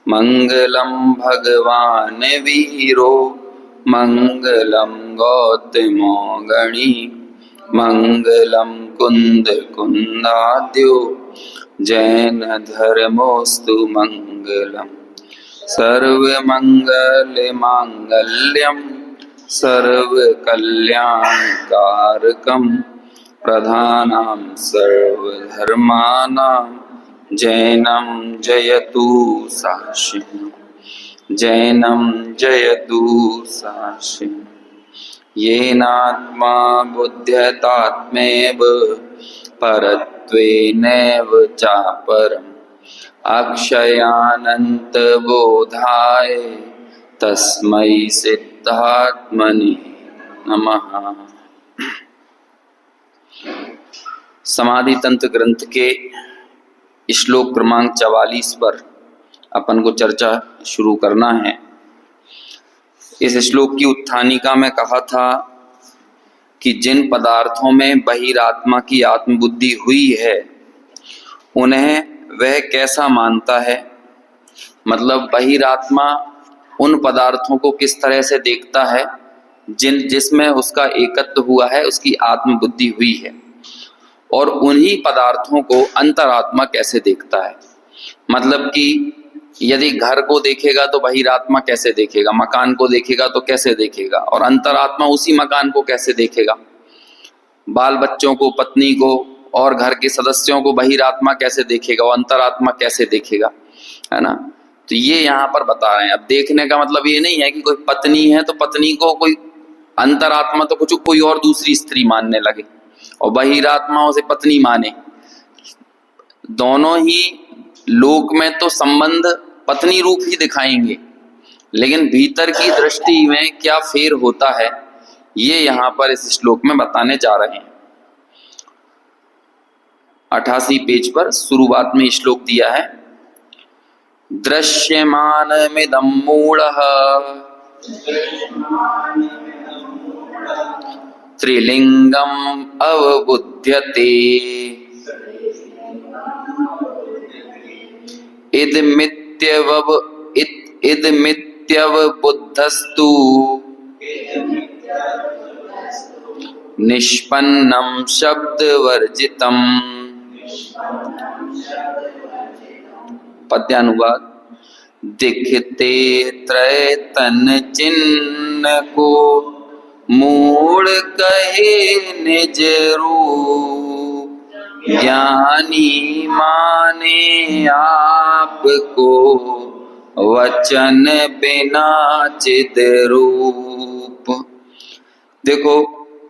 मंगलम भगवान वीरो मंगलम गौतमो गणी मंगलम कुंद कुंदाद्यो जैन धर्मोस्तु मंगलम सर्वमंगल मांगल्यम सर्वकल्याणकारकम प्रधानां सर्वधर्माणां जैनं जयतु साक्षिणं जैनं जयतु साक्षिणं येनात्मा बुध्यतात्मेव परत्वेनैव चापरम् अक्षयानन्तबोधाय तस्मै सिद्धात्मने नमः। समाधि तंत्र ग्रंथ के श्लोक क्रमांक 44 पर अपन को चर्चा शुरू करना है। इस श्लोक की उत्थानिका में कहा था कि जिन पदार्थों में बहिरात्मा की आत्मबुद्धि हुई है उन्हें वह कैसा मानता है, मतलब बहिरात्मा उन पदार्थों को किस तरह से देखता है जिसमें उसका एकत्व हुआ है, उसकी आत्मबुद्धि हुई है, और उन्हीं पदार्थों को अंतरात्मा कैसे देखता है। मतलब कि यदि घर को देखेगा तो बहिरात्मा कैसे देखेगा, मकान को देखेगा तो कैसे देखेगा, और अंतरात्मा उसी मकान को कैसे देखेगा। बाल बच्चों को, पत्नी को और घर के सदस्यों को बहिरात्मा कैसे देखेगा, और अंतरात्मा कैसे देखेगा, है ना। तो ये यहाँ पर बता रहे हैं। अब देखने का मतलब ये नहीं है कि कोई पत्नी है तो पत्नी को कोई अंतरात्मा तो कुछ कोई और दूसरी स्त्री मानने लगे और बहिरात्मा उसे पत्नी माने। दोनों ही लोक में तो संबंध पत्नी रूप ही दिखाएंगे, लेकिन भीतर की दृष्टि में क्या फेर होता है ये यहाँ पर इस श्लोक में बताने जा रहे हैं। 88 पेज पर शुरुआत में श्लोक दिया है, दृश्यमानमिदं मूढ़ः त्रिलिंगम अवबुध्यते इदमित्यवबुद्धस्तु निष्पन्नं शब्दवर्जितम्। पद्यानुवाद, दिखते त्रैतन चिन्ह को मूढ़ कहे निज रूप, ज्ञानी माने आपको वचन बिना चिद रूप। देखो,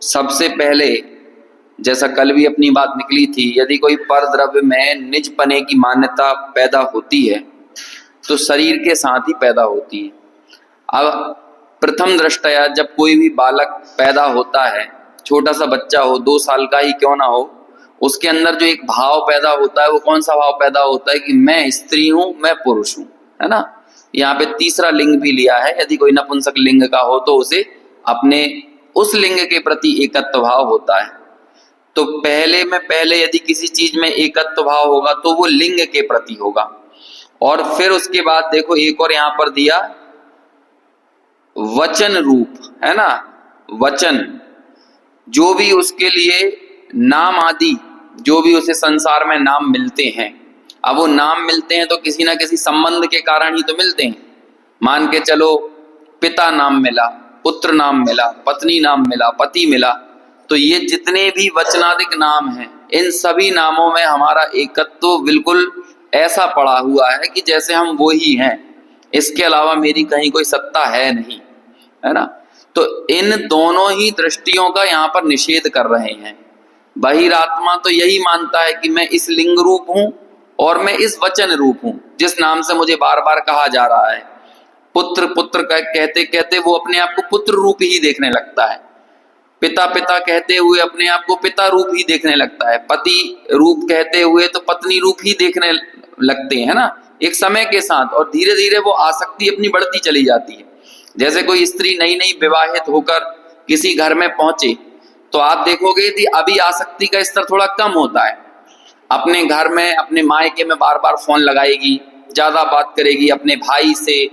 सबसे पहले जैसा कल भी अपनी बात निकली थी, यदि कोई पर द्रव्य में निज पने की मान्यता पैदा होती है तो शरीर के साथ ही पैदा होती है। अब प्रथम दृष्टया जब कोई भी बालक पैदा होता है, छोटा सा बच्चा हो, 2 साल का ही क्यों ना हो, उसके अंदर जो एक भाव पैदा होता है वो कौन सा भाव पैदा होता है कि मैं स्त्री हूं, मैं पुरुष हूं, है ना। यहाँ पे तीसरा लिंग भी लिया है। यदि कोई नपुंसक लिंग का हो तो उसे अपने उस लिंग के प्रति एकत्व भाव होता है। तो पहले यदि किसी चीज में एकत्व भाव होगा तो वो लिंग के प्रति होगा। और फिर उसके बाद देखो एक और यहाँ पर दिया वचन रूप, है ना। वचन जो भी उसके लिए नाम आदि जो भी उसे संसार में नाम मिलते हैं, अब वो नाम मिलते हैं तो किसी ना किसी संबंध के कारण ही तो मिलते हैं। मान के चलो पिता नाम मिला, पुत्र नाम मिला, पत्नी नाम मिला, पति मिला, तो ये जितने भी वचनादिक नाम हैं इन सभी नामों में हमारा एकत्व बिल्कुल ऐसा पड़ा हुआ है कि जैसे हम वो ही हैं, इसके अलावा मेरी कहीं कोई सत्ता है नहीं, है ना। तो इन दोनों ही दृष्टियों का यहाँ पर निषेध कर रहे हैं। बहिरात्मा तो यही मानता है कि मैं इस लिंग रूप हूं और मैं इस वचन रूप हूं, जिस नाम से मुझे बार बार कहा जा रहा है। पुत्र पुत्र कहते कहते वो अपने आप को पुत्र रूप ही देखने लगता है, पिता पिता कहते हुए अपने आप को पिता रूप ही देखने लगता है, पति रूप कहते हुए तो पत्नी रूप ही देखने लगते हैं ना, एक समय के साथ। और धीरे धीरे वो आसक्ति अपनी बढ़ती चली जाती है। जैसे कोई स्त्री नई नई विवाहित होकर किसी घर में पहुंचे तो आप देखोगे कि अभी आसक्ति का स्तर थोड़ा कम होता है। अपने घर में, अपने मायके में बार बार फोन लगाएगी, ज्यादा बात करेगी, अपने भाई से,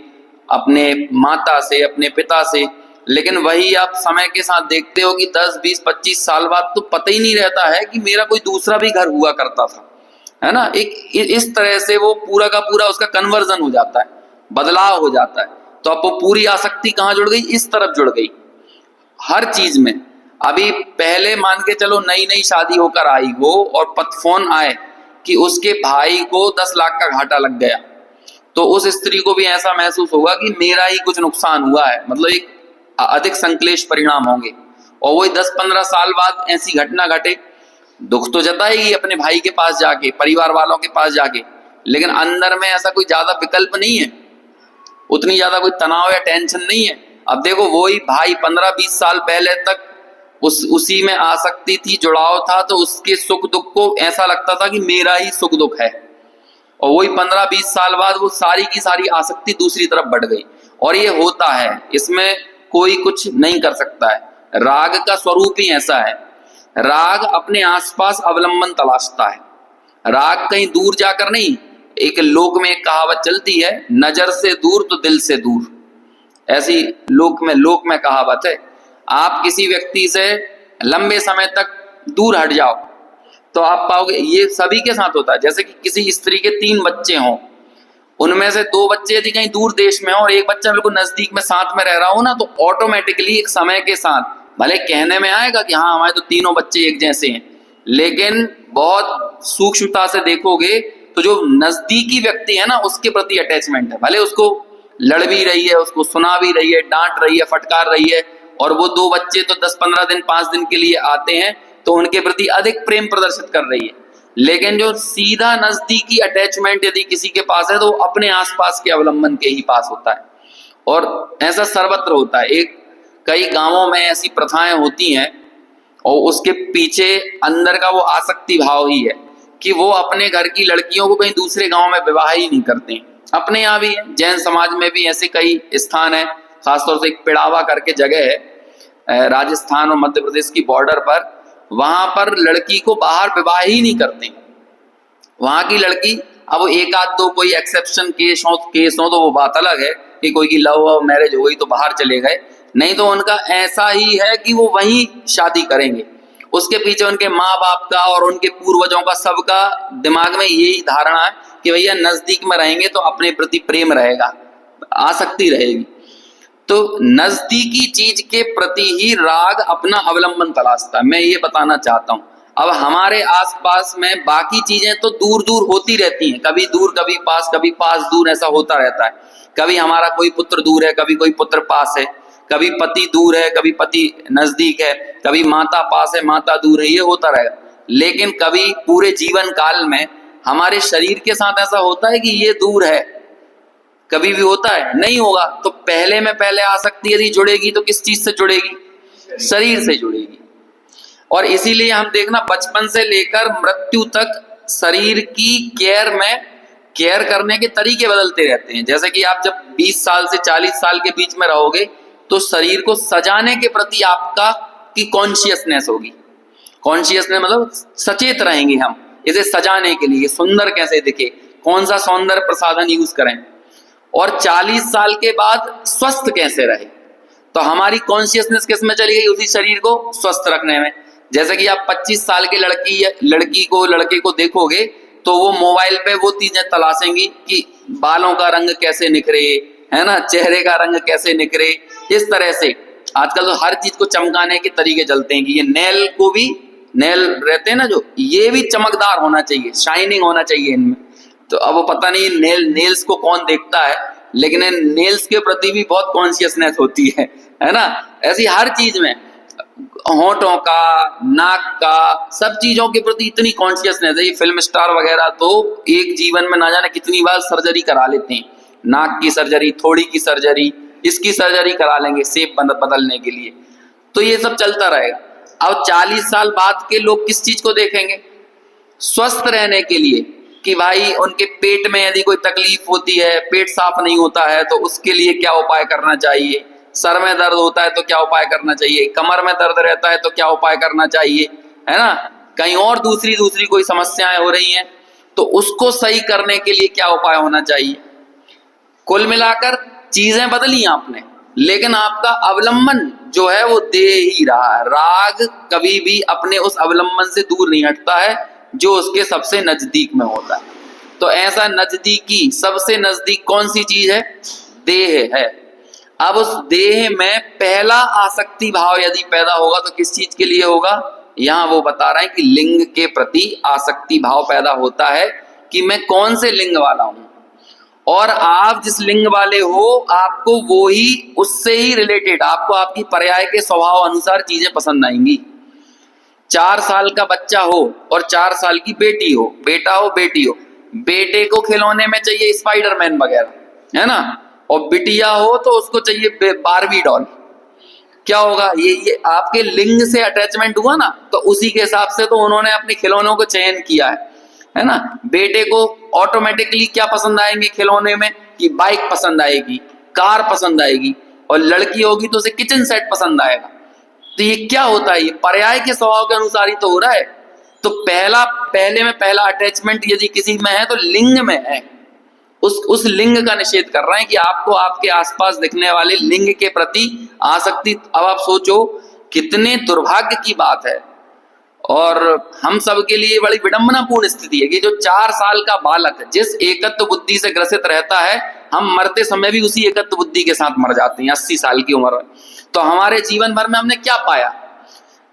अपने माता से, अपने पिता से। लेकिन वही आप समय के साथ देखते हो कि 10, 20, 25 साल बाद तो पता ही नहीं रहता है कि मेरा कोई दूसरा भी घर हुआ करता था, है ना। एक इस तरह से वो पूरा का पूरा उसका कन्वर्जन हो जाता है, बदलाव हो जाता है। तो अब वो पूरी आसक्ति कहाँ जुड़ गई? इस तरफ जुड़ गई, हर चीज में। अभी पहले मान के चलो नई नई शादी होकर आई हो और फोन आए कि उसके भाई को 10 लाख का घाटा लग गया, तो उस स्त्री को भी ऐसा महसूस होगा कि मेरा ही कुछ नुकसान हुआ है, मतलब एक अधिक संक्लेश परिणाम होंगे। और वही 10-15 साल बाद ऐसी घटना घटे, दुख तो जताएगी अपने भाई के पास जाके, परिवार वालों के पास जाके, लेकिन अंदर में ऐसा कोई ज्यादा विकल्प नहीं है, उतनी ज्यादा कोई तनाव या टेंशन नहीं है। अब देखो वही भाई 15-20 साल पहले तक उसी में आसक्ति थी, जुड़ाव था, तो उसके सुख दुख को ऐसा लगता था कि मेरा ही सुख दुख है। और वही 15-20 साल बाद वो सारी की सारी आसक्ति दूसरी तरफ बढ़ गई। और ये होता है, इसमें कोई कुछ नहीं कर सकता है। राग का स्वरूप ही ऐसा है। राग अपने आसपास अवलंबन तलाशता है। राग कहीं दूर जाकर नहीं। एक लोक में एक कहावत चलती है, नजर से दूर तो दिल से दूर, ऐसी लोक में कहावत है। आप किसी व्यक्ति से लंबे समय तक दूर हट जाओ तो आप पाओगे, ये सभी के साथ होता है। जैसे कि किसी स्त्री के 3 बच्चे हों, उनमें से 2 बच्चे यदि कहीं दूर देश में हो और एक बच्चा बिल्कुल नजदीक में साथ में रह रहा हो ना, तो ऑटोमेटिकली एक समय के साथ भले कहने में आएगा कि हाँ हमारे तो तीनों बच्चे एक जैसे हैं, लेकिन बहुत सूक्ष्मता से देखोगे तो जो नजदीकी व्यक्ति है ना, उसके प्रति अटैचमेंट है। भले उसको लड़ भी रही है, उसको सुना भी रही है, डांट रही है, फटकार रही है, और वो 2 बच्चे तो 10-15 दिन 5 दिन के लिए आते हैं तो उनके प्रति अधिक प्रेम प्रदर्शित कर रही है। लेकिन जो सीधा नजदीकी अटैचमेंट यदि किसी के पास है तो वो अपने आसपास के अवलंबन के ही पास होता है। और ऐसा सर्वत्र होता है। कई गांवों में ऐसी प्रथाएं होती हैं और उसके पीछे अंदर का वो आसक्ति भाव ही है कि वो अपने घर की लड़कियों को कहीं दूसरे गांव में विवाह ही नहीं करते। अपने यहाँ भी है, जैन समाज में भी ऐसे कई स्थान है, खासतौर से एक पिड़ावा करके जगह है राजस्थान और मध्य प्रदेश की बॉर्डर पर, वहां पर लड़की को बाहर विवाह ही नहीं करते। वहां की लड़की, अब एक आध दो कोई एक्सेप्शन केस हो तो वो बात अलग है कि कोई की लव मैरिज हो गई तो बाहर चले गए, नहीं तो उनका ऐसा ही है कि वो वहीं शादी करेंगे। उसके पीछे उनके माँ बाप का और उनके पूर्वजों का सबका दिमाग में यही धारणा है कि भैया नजदीक में रहेंगे तो अपने प्रति प्रेम रहेगा, आसक्ति रहेगी। तो नजदीकी चीज के प्रति ही राग अपना अवलंबन तलाशता है। मैं ये बताना चाहता हूं। अब हमारे आसपास में बाकी चीजें तो दूर दूर होती रहती हैं, कभी दूर कभी पास, कभी पास दूर, ऐसा होता रहता है। कभी हमारा कोई पुत्र दूर है, कभी कोई पुत्र पास है, कभी पति दूर है, कभी पति नजदीक है, कभी माता पास है, माता दूर है, ये होता रहेगा। लेकिन कभी पूरे जीवन काल में हमारे शरीर के साथ ऐसा होता है कि ये दूर है, कभी भी होता है? नहीं होगा। तो पहले में पहले आसक्ति यदि जुड़ेगी तो किस चीज से जुड़ेगी? शरीर से जुड़ेगी। और इसीलिए हम देखना बचपन से लेकर मृत्यु तक शरीर की केयर करने के तरीके बदलते रहते हैं। जैसे कि आप जब 20 साल से 40 साल के बीच में रहोगे तो शरीर को सजाने के प्रति आपका की कॉन्शियसनेस होगी। कॉन्शियसनेस मतलब सचेत रहेंगे हम इसे सजाने के लिए, सुंदर कैसे दिखे, कौन सा सौंदर्य प्रसाधन यूज करें। और 40 साल के बाद स्वस्थ कैसे रहे, तो हमारी कॉन्शियसनेस किस में चली गई? उसी शरीर को स्वस्थ रखने में। जैसे कि आप 25 साल के लड़के को देखोगे तो वो मोबाइल पे वो चीजें तलाशेंगी कि बालों का रंग कैसे निखरे, है ना, चेहरे का रंग कैसे निखरे। इस तरह से आजकल तो हर चीज को चमकाने के तरीके चलते हैं कि ये नेल रहते हैं ना, जो ये भी चमकदार होना चाहिए, शाइनिंग होना चाहिए इनमें। तो अब वो पता नहीं नेल्स को कौन देखता है, लेकिन नेल्स के प्रति भी बहुत कॉन्शियसनेस होती है ना। ऐसी हर चीज में, होंठों का, नाक का, सब चीजों के प्रति इतनी कॉन्शियसनेस है। ये फिल्म स्टार वगैरह तो एक जीवन में ना जाने कितनी बार सर्जरी करा लेते हैं, नाक की सर्जरी, थोड़ी की सर्जरी, इसकी सर्जरी करा लेंगे शेप बदलने के लिए। तो ये सब चलता रहेगा। अब 40 साल बाद के लोग किस चीज को देखेंगे? स्वस्थ रहने के लिए, कि भाई उनके पेट में यदि कोई तकलीफ होती है, पेट साफ नहीं होता है तो उसके लिए क्या उपाय करना चाहिए, सर में दर्द होता है तो क्या उपाय करना चाहिए, कमर में दर्द रहता है तो क्या उपाय करना चाहिए, है ना, कहीं और दूसरी कोई समस्याएं हो रही हैं तो उसको सही करने के लिए क्या उपाय होना चाहिए? कुल मिलाकर चीजें बदली आपने, लेकिन आपका अवलंबन जो है वो दे ही रहा है। राग कभी भी अपने उस अवलंबन से दूर नहीं हटता है जो उसके सबसे नजदीक में होता है। तो ऐसा नजदीकी, सबसे नजदीक कौन सी चीज है? देह है। अब उस देह में पहला आसक्ति भाव यदि पैदा होगा तो किस चीज के लिए होगा? यहां वो बता रहे हैं कि लिंग के प्रति आसक्ति भाव पैदा होता है कि मैं कौन से लिंग वाला हूं, और आप जिस लिंग वाले हो आपको वो ही, उससे ही रिलेटेड आपको आपकी पर्याय के स्वभाव अनुसार चीजें पसंद आएंगी। 4 साल का बच्चा हो और 4 साल की बेटी हो, बेटा हो बेटी हो, बेटे को खिलौने में चाहिए स्पाइडरमैन वगैरह, है ना, और बिटिया हो तो उसको चाहिए बारबी डॉल। क्या होगा? ये आपके लिंग से अटैचमेंट हुआ ना, तो उसी के हिसाब से तो उन्होंने अपने खिलौनों को चयन किया है ना। बेटे को ऑटोमेटिकली क्या पसंद आएंगे खिलौने में? कि बाइक पसंद आएगी, कार पसंद आएगी, और लड़की होगी तो उसे किचन सेट पसंद आएगा। तो ये क्या होता है? ये पर्याय के स्वभाव के अनुसार ही तो हो रहा है। तो पहले में पहला अटैचमेंट यदि किसी में है तो लिंग में है, उस लिंग का निषेध कर रहे हैं कि आपको आपके आसपास दिखने वाले लिंग के प्रति आसक्ति। अब आप सोचो कितने दुर्भाग्य की बात है, और हम सब के लिए बड़ी विडंबनापूर्ण स्थिति है कि जो 4 साल का बालक जिस एकत्व बुद्धि से ग्रसित रहता है, हम मरते समय भी उसी एकत्व बुद्धि के साथ मर जाते हैं 80 साल की उम्र में। तो हमारे जीवन भर में हमने क्या पाया?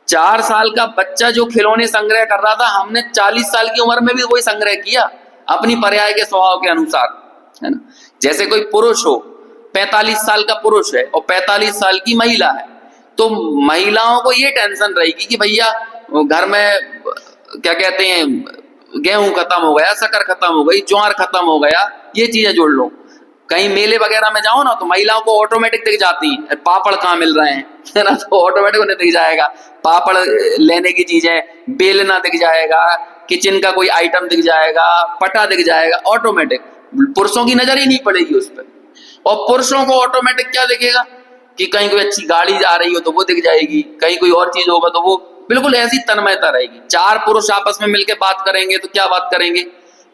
4 साल का बच्चा जो खिलौने संग्रह कर रहा था, हमने 40 साल की उम्र में भी वही संग्रह किया अपनी पर्याय के स्वभाव के अनुसार, है ना। जैसे कोई पुरुष हो, 45 साल का पुरुष है और 45 साल की महिला है, तो महिलाओं को ये टेंशन रहेगी कि भैया घर में क्या कहते हैं, गेहूं खत्म हो गया, शक्कर खत्म हो गई, ज्वार खत्म हो गया, ये चीजें जोड़ लो। कहीं मेले वगैरह में जाओ ना तो महिलाओं को ऑटोमेटिक दिख जाती है पापड़ कहाँ मिल रहे हैं, है ना, तो ऑटोमेटिक उन्हें दिख जाएगा पापड़ लेने की चीजें, बेलना दिख जाएगा, किचन का कोई आइटम दिख जाएगा, पटा दिख जाएगा ऑटोमेटिक। पुरुषों की नजर ही नहीं पड़ेगी उस पर, और पुरुषों को ऑटोमेटिक क्या दिखेगा कि कहीं कोई अच्छी गाड़ी जा रही हो तो वो दिख जाएगी, कहीं कोई और चीज होगा तो वो, बिल्कुल ऐसी तन्मयता रहेगी। 4 पुरुष आपस में मिलकर बात करेंगे तो क्या बात करेंगे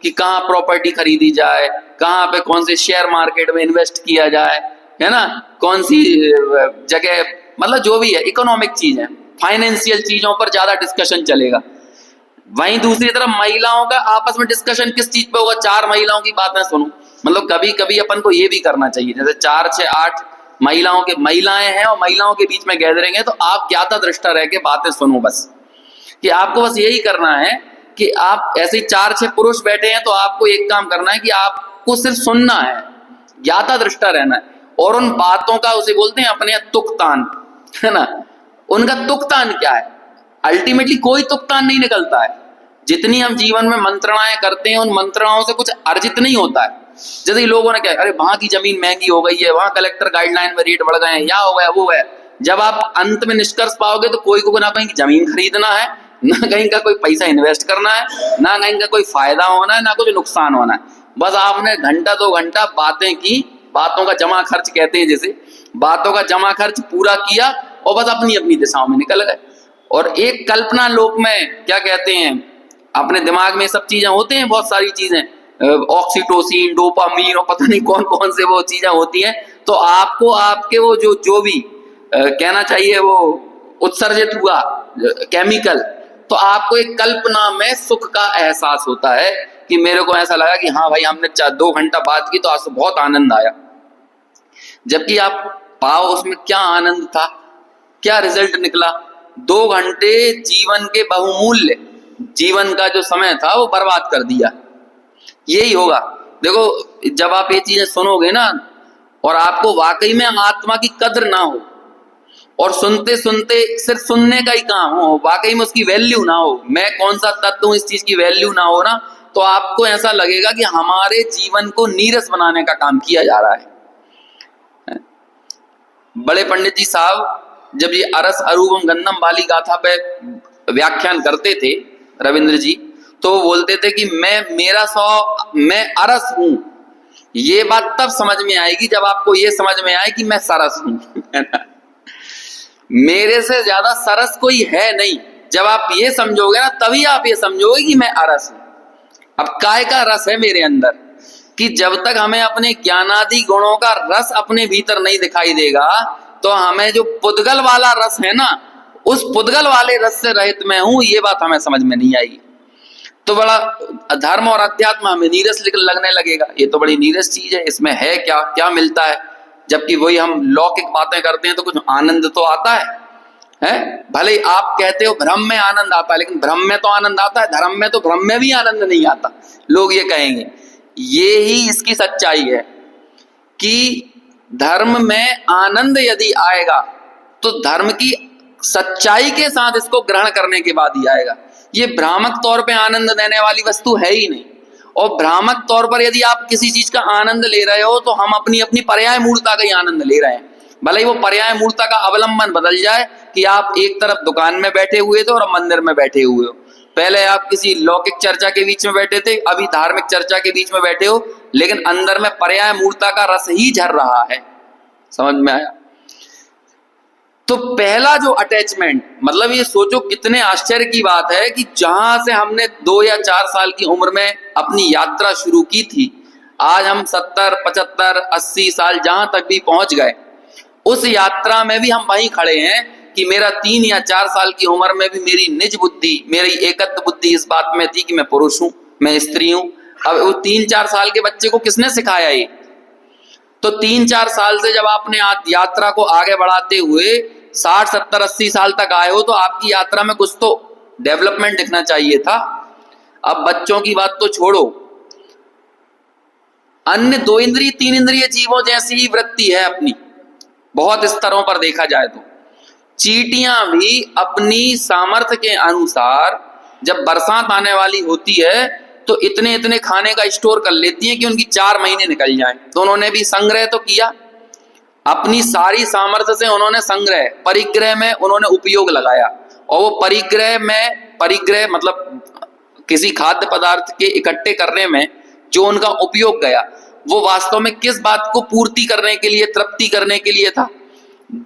कि कहाँ प्रॉपर्टी खरीदी जाए, कहाँ पे कौन से शेयर मार्केट में इन्वेस्ट किया जाए, है ना, कौन सी जगह, मतलब जो भी है इकोनॉमिक चीजें, फाइनेंशियल चीजों पर ज्यादा डिस्कशन चलेगा। वहीं दूसरी तरफ महिलाओं का आपस में डिस्कशन किस चीज पे होगा? 4 महिलाओं की बातें सुनो। मतलब कभी कभी अपन को ये भी करना चाहिए, जैसे 4, 6, 8 महिलाएं हैं और महिलाओं के बीच में गैदरिंग है, तो आप ज्ञाता दृष्टा रह के बातें सुनो बस, कि आपको बस यही करना है कि आप ऐसे 4, 6 पुरुष बैठे हैं तो आपको एक काम करना है कि आपको सिर्फ सुनना है, ज्ञाता दृष्टा रहना है, और उन बातों का उसे बोलते हैं अपने तुकतान, है ना। उनका तुकतान क्या है? अल्टीमेटली कोई तुकतान नहीं निकलता है। जितनी हम जीवन में मंत्रणाएं करते हैं, उन मंत्रणाओं से कुछ अर्जित नहीं होता है। जैसे लोगों ने क्या, अरे वहां की जमीन महंगी हो गई है, वहां कलेक्टर गाइडलाइन में रेट बढ़ गए हैं, या हो गया वो है। जब आप अंत में निष्कर्ष पाओगे तो कोई को ना कहीं की जमीन खरीदना है, ना कहीं का कोई पैसा इन्वेस्ट करना है, ना कहीं का कोई फायदा होना है, ना कुछ नुकसान होना है। बस आपने घंटा 2 घंटा बातें की, बातों का जमा खर्च कहते हैं जैसे, बातों का जमा खर्च पूरा किया और बस अपनी अपनी दिशाओं में निकल गए। और एक कल्पना लोक में क्या कहते हैं, अपने दिमाग में सब चीजें होते हैं, बहुत सारी चीजें, ऑक्सीटोसिन, डोपामीन और पता नहीं कौन कौन से वो चीजें होती हैं। तो आपको आपके वो जो भी कहना चाहिए वो उत्सर्जित हुआ केमिकल, तो आपको एक कल्पना में सुख का एहसास होता है कि मेरे को ऐसा लगा कि हाँ भाई हमने 2 घंटा बात की तो आज तो बहुत आनंद आया। जबकि आप पाओ उसमें क्या आनंद था, क्या रिजल्ट निकला? 2 घंटे जीवन के बहुमूल्य, जीवन का जो समय था वो बर्बाद कर दिया। यही होगा। देखो जब आप ये चीजें सुनोगे ना और आपको वाकई में आत्मा की कद्र ना हो, और सुनते सुनते सिर्फ सुनने का ही काम हो, वाकई में उसकी वैल्यू ना हो, मैं कौन सा तत्व हूं इस चीज की वैल्यू ना हो ना, तो आपको ऐसा लगेगा कि हमारे जीवन को नीरस बनाने का काम किया जा रहा है। बड़े पंडित जी साहब जब ये अरस अरूपम गंधम वाली गाथा पे व्याख्यान करते थे रविंद्र जी, तो बोलते थे कि मैं अरस हूं। ये बात तब समझ में आएगी जब आपको ये समझ में आए कि मैं सरस हूं, है ना। मेरे से ज्यादा सरस कोई है नहीं। जब आप ये समझोगे ना, तभी आप ये समझोगे कि मैं अरस हूं। अब काय का रस है मेरे अंदर, कि जब तक हमें अपने ज्ञानादि गुणों का रस अपने भीतर नहीं दिखाई देगा तो हमें जो पुद्गल वाला रस है ना, उस पुद्गल वाले रस से रहित मैं हूं, ये बात हमें समझ में नहीं आएगी। तो बड़ा धर्म और अध्यात्म हमें नीरस लगने लगेगा, ये तो बड़ी नीरस चीज है, इसमें है क्या, क्या मिलता है। जबकि वही हम लौकिक बातें करते हैं तो कुछ आनंद तो आता है? भले आप कहते हो भ्रम में आनंद आता है, लेकिन भ्रम में तो आनंद आता है, धर्म में तो भ्रम में भी आनंद नहीं आता, लोग ये कहेंगे। ये ही इसकी सच्चाई है कि धर्म में आनंद यदि आएगा तो धर्म की सच्चाई के साथ इसको ग्रहण करने के बाद ही आएगा। ये भ्रामक तौर पे आनंद देने वाली वस्तु है ही नहीं। और भ्रामक तौर पर यदि आप किसी चीज का आनंद ले रहे हो तो हम अपनी अपनी पर्याय मूलता का ही आनंद ले रहे हैं। भले ही वो पर्याय मूलता का अवलंबन बदल जाए कि आप एक तरफ दुकान में बैठे हुए थे और मंदिर में बैठे हुए हो, पहले आप किसी लौकिक चर्चा के बीच में बैठे थे, अभी धार्मिक चर्चा के बीच में बैठे हो, लेकिन अंदर में पर्याय मूलता का रस ही झर रहा है। समझ में आया? तो पहला जो अटैचमेंट, मतलब ये सोचो कितने आश्चर्य की बात है कि जहां से हमने 2 या 4 साल की उम्र में अपनी यात्रा शुरू की थी, आज हम 70, 75, 80 साल जहां तक भी पहुंच गए, उस यात्रा में भी हम वहीं खड़े हैं कि मेरा 3 या 4 साल की उम्र में भी मेरी निज बुद्धि, मेरी एकत्व बुद्धि इस बात में थी कि मैं पुरुष हूं, मैं स्त्री हूं। अब वो 3-4 साल के बच्चे को किसने सिखाया ये? तो 3-4 साल से जब आपने यात्रा को आगे बढ़ाते हुए 60, 70, 80 साल तक आए हो तो आपकी यात्रा में कुछ तो डेवलपमेंट दिखना चाहिए था। अब बच्चों की बात तो छोड़ो, अन्य 2 इंद्रिय 3 इंद्रिय जीवों जैसी ही वृत्ति है अपनी, बहुत स्तरों पर देखा जाए तो। चींटियां भी अपनी सामर्थ्य के अनुसार जब बरसात आने वाली होती है तो इतने इतने खाने का स्टोर कर लेती हैं कि उनकी 4 महीने निकल जाएं। तो उन्होंने भी संग्रह तो किया, अपनी सारी सामर्थ्य से उन्होंने संग्रह, परिग्रह में उन्होंने उपयोग लगाया। और वो परिग्रह मतलब किसी खाद्य पदार्थ के इकट्ठे करने में जो उनका उपयोग गया, वो वास्तव में किस बात को पूर्ति करने के लिए, तृप्ति करने के लिए था?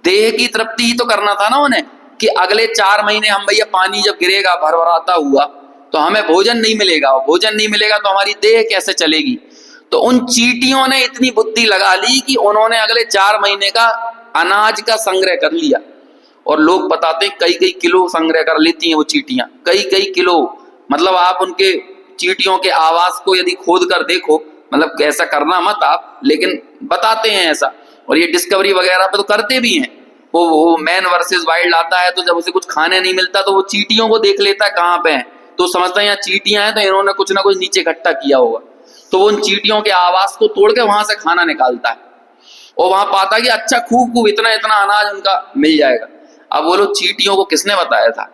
देह की तृप्ति ही तो करना था ना उन्हें, कि अगले 4 महीने हम भैया पानी जब गिरेगा भरभराता हुआ तो हमें भोजन नहीं मिलेगा, और भोजन नहीं मिलेगा तो हमारी देह कैसे चलेगी। तो उन चींटियों ने इतनी बुद्धि लगा ली कि उन्होंने अगले 4 महीने का अनाज का संग्रह कर लिया। और लोग बताते हैं कई किलो संग्रह कर लेती हैं वो चींटियां, कई किलो। मतलब आप उनके चींटियों के आवास को यदि खोद कर देखो, मतलब ऐसा करना मत आप, लेकिन बताते हैं ऐसा। और ये डिस्कवरी वगैरह पे तो करते भी हैं। वो मैन वर्सेस वाइल्ड आता है तो जब उसे कुछ खाने नहीं मिलता तो वो चींटियों को देख लेता है कहाँ पे है, तो समझता है यहाँ चींटियां हैं तो इन्होंने कुछ ना कुछ नीचे इकट्ठा किया होगा। तो वो उन चींटियों के आवास को तोड़ के वहां से खाना निकालता है और वहां पाता कि अच्छा खूब इतना इतना अनाज उनका मिल जाएगा। अब वो लोग चींटियों को किसने बताया था,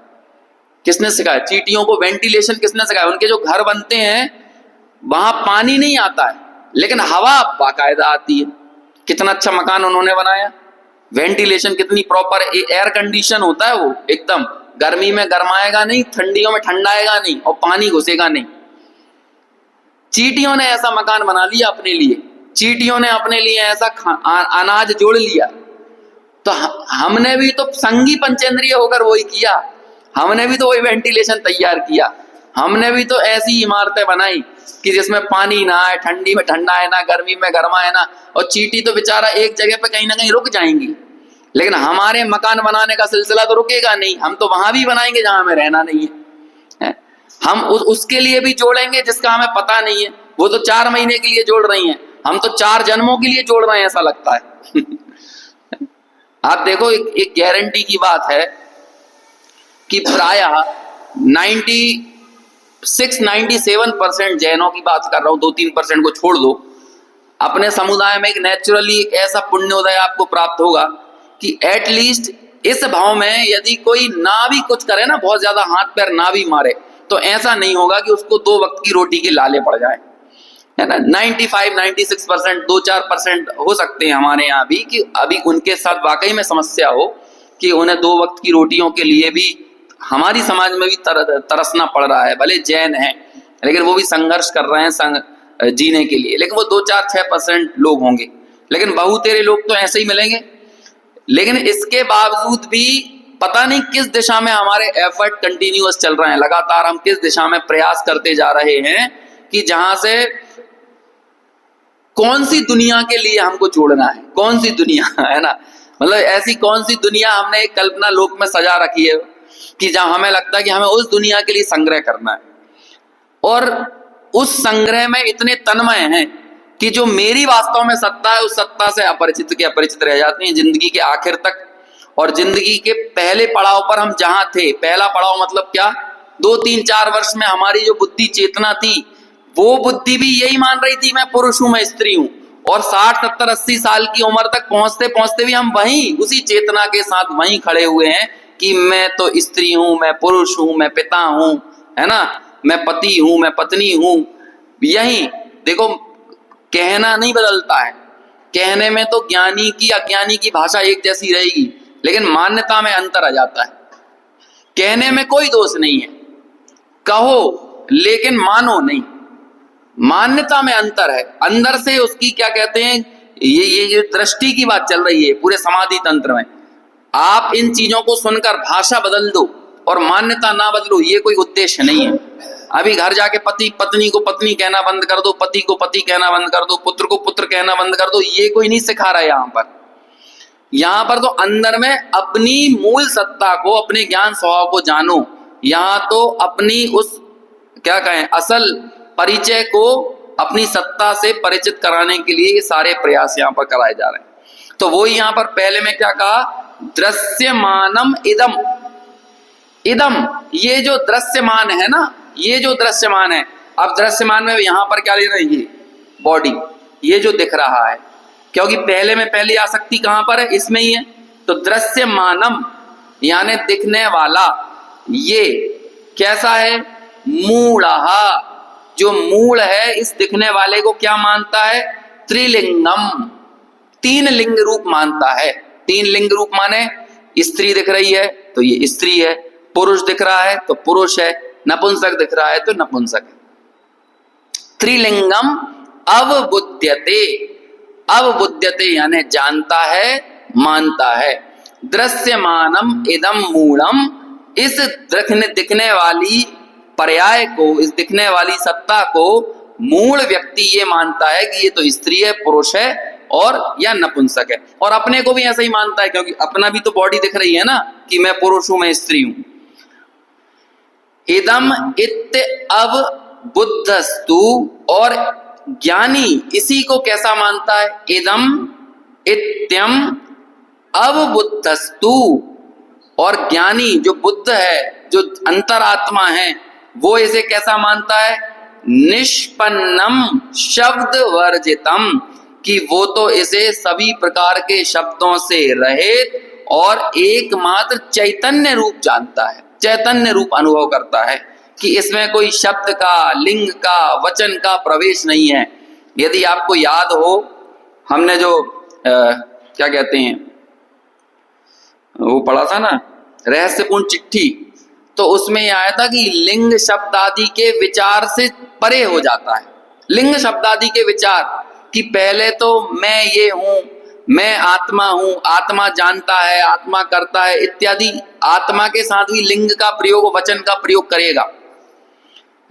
किसने सिखाया? चींटियों को वेंटिलेशन किसने सिखाया? उनके जो घर बनते हैं वहां पानी नहीं आता है लेकिन हवा बाकायदा आती है। कितना अच्छा मकान उन्होंने बनाया, वेंटिलेशन कितनी प्रॉपर, एयर कंडीशन होता है वो एकदम, गर्मी में गर्माएगा नहीं, ठंडियों में ठंडाएगा नहीं और पानी घुसेगा नहीं। चींटियों ने ऐसा मकान बना लिया अपने लिए, चींटियों ने अपने लिए ऐसा अनाज जोड़ लिया। तो हमने भी तो संगी पंचेंद्रिय होकर वही किया, हमने भी तो वही वेंटिलेशन तैयार किया, हमने भी तो ऐसी इमारतें बनाई कि जिसमें पानी ना आए, ठंडी में ठंडा है ना, गर्मी में गर्मा है ना। और चींटी तो बेचारा एक जगह पे कहीं ना कहीं रुक जाएंगी, लेकिन हमारे मकान बनाने का सिलसिला तो रुकेगा नहीं, हम तो वहां भी बनाएंगे जहां हमें रहना नहीं है। हम उसके लिए भी जोड़ेंगे जिसका हमें पता नहीं है। वो तो 4 महीने के लिए जोड़ रही हैं, हम तो 4 जन्मों के लिए जोड़ रहे हैं, ऐसा लगता है। आप देखो एक गारंटी की बात है कि प्रायः 96-97% जैनों की बात कर रहा हूं, 2-3% को छोड़ दो, अपने समुदाय में एक नेचुरली एक ऐसा पुण्योदय आपको प्राप्त होगा कि एटलीस्ट इस भाव में यदि कोई ना भी कुछ करे ना, बहुत ज्यादा हाथ पैर ना भी मारे, तो ऐसा नहीं होगा कि उसको 2 वक्त की रोटी के लाले पड़ जाए, है ना। 95-96%, 2-4% हो सकते हैं हमारे यहाँ भी कि अभी उनके साथ वाकई में समस्या हो कि उन्हें 2 वक्त की रोटियों के लिए भी हमारी समाज में भी तरसना पड़ रहा है। भले जैन है लेकिन वो भी संघर्ष कर रहे हैं जीने के लिए, लेकिन वो 2-4-6% लोग होंगे, लेकिन बहुतेरे लोग तो ऐसे ही मिलेंगे। लेकिन इसके बावजूद भी पता नहीं किस दिशा में हमारे एफर्ट कंटिन्यूअस चल रहे हैं, लगातार हम किस दिशा में प्रयास करते जा रहे हैं कि जहां से कौन सी दुनिया के लिए हमको जोड़ना है, कौन सी दुनिया है ना, मतलब ऐसी कौन सी दुनिया हमने एक कल्पना लोक में सजा रखी है कि जहां हमें लगता है कि हमें उस दुनिया के लिए संग्रह करना है, और उस संग्रह में इतने तन्मय हैं कि जो मेरी वास्तव में सत्ता है उस सत्ता से अपरिचित के अपरिचित रह जाती हैं जिंदगी के आखिर तक। और जिंदगी के पहले पड़ाव पर हम जहां थे, पहला पड़ाव मतलब क्या, 2-3-4 वर्ष में हमारी जो बुद्धि चेतना थी वो बुद्धि भी यही मान रही थी मैं पुरुष हूं, मैं स्त्री हूं, और 60-70-80 साल की उम्र तक पहुंचते पहुंचते भी हम वहीं उसी चेतना के साथ वहीं खड़े हुए हैं कि मैं तो स्त्री हूं, मैं पुरुष हूं, मैं पिता हूं, है ना, मैं पति हूं, मैं पत्नी हूं। यही देखो, कहना नहीं बदलता है, कहने में तो ज्ञानी की अज्ञानी की भाषा एक जैसी रहेगी, लेकिन मान्यता में अंतर आ जाता है। कहने में कोई दोष नहीं है, कहो लेकिन मानो नहीं, मान्यता में अंतर है। अंदर से उसकी क्या कहते हैं, ये दृष्टि की बात चल रही है पूरे समाधि तंत्र में। आप इन चीजों को सुनकर भाषा बदल दो और मान्यता ना बदलो, ये कोई उद्देश्य नहीं है। अभी घर जाके पति पत्नी को पत्नी कहना बंद कर दो, पति को पति कहना बंद कर दो, पुत्र को पुत्र कहना बंद कर दो, ये कोई नहीं सिखा रहा है यहाँ पर तो अंदर में अपनी मूल सत्ता को, अपने ज्ञान स्वभाव को जानो। यहाँ तो अपनी उस क्या कहें असल परिचय को अपनी सत्ता से परिचित कराने के लिए ये सारे प्रयास यहाँ पर कराए जा रहे हैं। तो वो यहाँ पर पहले में क्या कहा, दृश्यमानम इदम। इदम, ये जो दृश्यमान है ना, ये जो दृश्यमान है, अब दृश्यमान में यहाँ पर क्या ले रहे हैं, ये बॉडी, ये जो दिख रहा है, क्योंकि पहले में पहली आसक्ति कहां पर है, इसमें ही है। तो दृश्यमानम यानी दिखने वाला, ये कैसा है, मूढ़ा, जो मूल है इस दिखने वाले को क्या मानता है, त्रिलिंगम, 3 लिंग रूप मानता है। 3 लिंग रूप माने स्त्री दिख रही है तो ये स्त्री है, पुरुष दिख रहा है तो पुरुष है, नपुंसक दिख रहा है तो नपुंसक है। त्रिलिंगम अवबुध्यते, अवबुध्यते यानी जानता है, मानता है। दृश्यमानम इदम मूढ़म, इस दिखने वाली पर्याय को, इस दिखने वाली सत्ता को मूल व्यक्ति ये मानता है कि ये तो स्त्री है, पुरुष है और या नपुंसक है। और अपने को भी ऐसा ही मानता है, क्योंकि अपना भी तो बॉडी दिख रही है ना कि मैं पुरुष हूं, मैं स्त्री हूं। इदम इत्य अवबुद्धस्तु, और ज्ञानी इसी को कैसा मानता है, इदम इत्यम अवबुद्धस्तु, और ज्ञानी जो बुद्ध है, जो अंतरात्मा है, वो इसे कैसा मानता है, निष्पन्नम शब्द वर्जितम, कि वो तो इसे सभी प्रकार के शब्दों से रहित और एकमात्र चैतन्य रूप जानता है, चैतन्य रूप अनुभव करता है कि इसमें कोई शब्द का, लिंग का, वचन का प्रवेश नहीं है। यदि आपको याद हो, हमने जो क्या कहते हैं वो पढ़ा था ना, रहस्यपूर्ण चिट्ठी, तो उसमें यह आया था कि लिंग शब्द आदि के विचार से परे हो जाता है। लिंग शब्द आदि के विचार कि पहले तो मैं ये हूं, मैं आत्मा हूं, आत्मा जानता है, आत्मा करता है इत्यादि, आत्मा के साथ भी लिंग का प्रयोग, वचन का प्रयोग करेगा।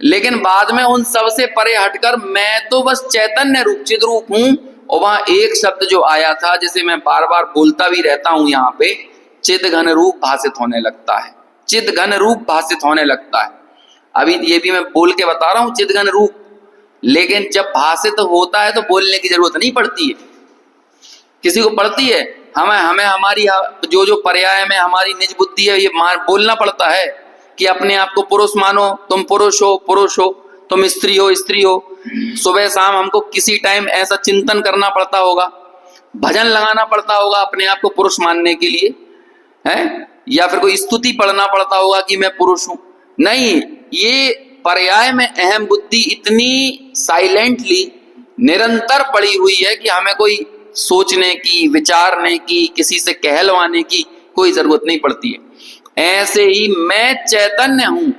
लेकिन बाद में उन सब से परे हटकर मैं तो बस चैतन्य रूप, चिद रूप हूं। और वहां एक शब्द जो आया था, जिसे मैं बार बार बोलता भी रहता हूं यहाँ पे, चिद घन रूप भाषित होने लगता है, चिद घन रूप भाषित होने लगता है। अभी ये भी मैं बोल के बता रहा हूं, चिद घन रूप, लेकिन जब भाषित होता है तो बोलने की जरूरत नहीं पड़ती है, किसी को पड़ती है? हमें हमारी जो पर्याय में हमारी निज बुद्धि है, ये बोलना पड़ता है कि अपने आप को पुरुष मानो, तुम पुरुष हो, तुम स्त्री हो। सुबह शाम हमको किसी टाइम ऐसा चिंतन करना पड़ता होगा, भजन लगाना पड़ता होगा अपने आप को पुरुष मानने के लिए, है? या फिर कोई स्तुति पढ़ना पड़ता होगा कि मैं पुरुष हूं। नहीं, ये पर्याय में अहम बुद्धि इतनी साइलेंटली निरंतर पड़ी हुई है कि हमें कोई सोचने की, विचारने की, किसी से कहलवाने की कोई जरूरत नहीं पड़ती है। ऐसे ही मैं चैतन्य हूं,